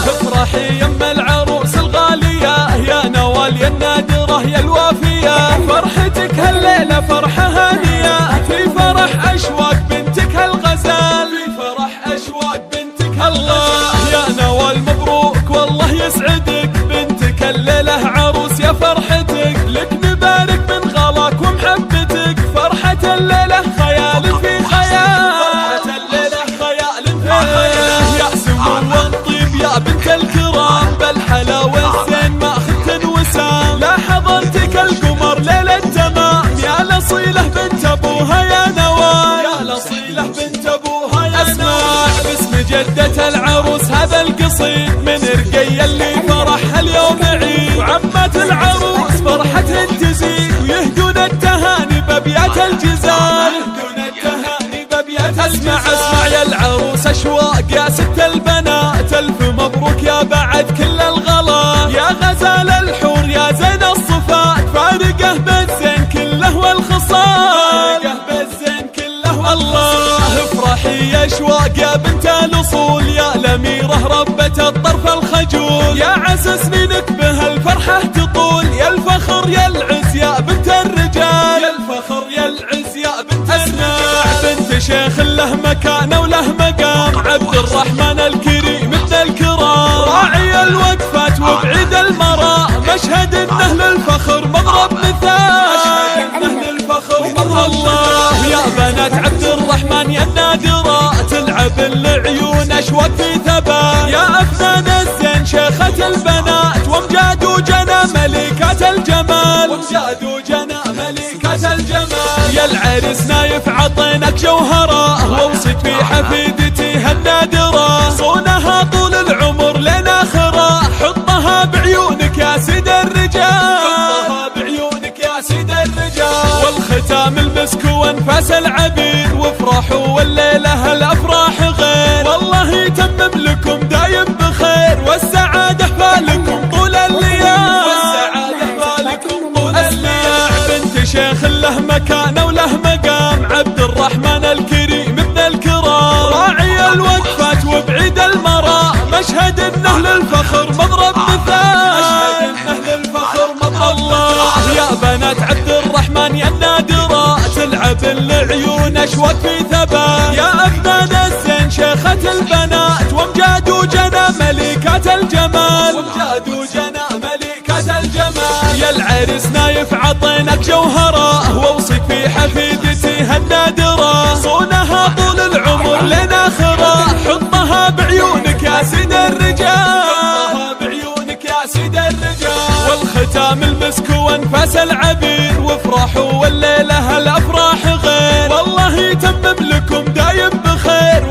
افرحي يم العروس الغالية يا نوال يا النادرة يا الوافية، فرحتك هالليلة فرحة هانية، في فرح أشواق بنتك هالغزال، في فرح أشواق بنتك الله يا نوال مبروك والله يسعدك، بنتك الليلة عروس يا فرحتك، لك نبارك من غلاك ومحبتك، فرحة الليلة خيال في خيال، فرحة الليلة خيال في خيال، يا سمو والطيب يا بنت الكرام، بالحلاوة الزين ما خدت وسام، لا حضرتك القمر ليلة تمام، يا لصيلة بنت ابوها يا نوال، يا لصيلة بنت ابوها يا نوال، اسمع باسم جدة العروس هذا القصيد من رقية اللي فرحها اليوم عيد، وعمات العروس فرحتها تزيد، ويهدون التهاني بابيات الجزال، يهدون التهاني بابيات الجزال، اسمع يا العروس اشواق يا ست البنات، الف مبروك يا بعد كل الغلا، يا غزال الحور يا زين الصفات، فارقه بالزين كله والخصال، فارقه بالزين كله الله، افرحي يا اشواق يا بنت الاصول، يا الاميره ربة الطرف الخجول، يا عسى سنينك بهالفرحه تطول، يا الفخر يا العز يا بنت الرجال، يا الفخر يا العز يا بنت الرجال، بنت شيخ له مكانه وله مقام، عبد الرحمن الكريم ابن الكرام، راعي الوقفات وبعيد المرام، مشهد انه للفخر مضرب مثال، مشهد انه للفخر مضرب الله، يا بنات عبد الرحمن يا النادرات، تلعب العيون اشواق في ثبات، يا افنان الزين شيخة البنات، وامجاد وجنى ملكات الجمال، وامجاد وجنى ملكات الجمال، يا العريس نايف عطينك جوهرة، واوصيك في حفيدتي هالنادرة، صونها طول العمر لنا خرا، حطها بعيونك يا سيد الرجال، حطها بعيونك يا سيد الرجال، والختام المسك وانفاس العبير، وافرحوا والليلة الافراح غير، والله يتمم لكم دايم بخير، والسعادة فالكم طول الليال، والسعادة فالكم طول الليال، بنت شيخ له مكانه وله مقام، عبد الرحمن الكريم ابن الكرام، راعي الوقفات وبعيد المرام، مشهد انه للفخر مضرب مثال، مشهد انه للفخر مضرب الله، يا بنات عبد الرحمن يا النادرة، تلعب العيون اشواق في ثبات، يا افنان الزين شيخة البنات، وامجاد وجنى ملكات الجمال، وامجاد وجنى ملكات الجمال، يا العريس نايف عطينك جوهرة، واوصيك في حفيدتي هالنادرة، صونها طول العمر لنا خرا، حطها بعيونك يا سيد الرجال، حطها بعيونك يا سيد الرجال، والختام المسك وانفاس العبير، وافرحوا والليلة الافراح غير، والله يتمم لكم دايم بخير،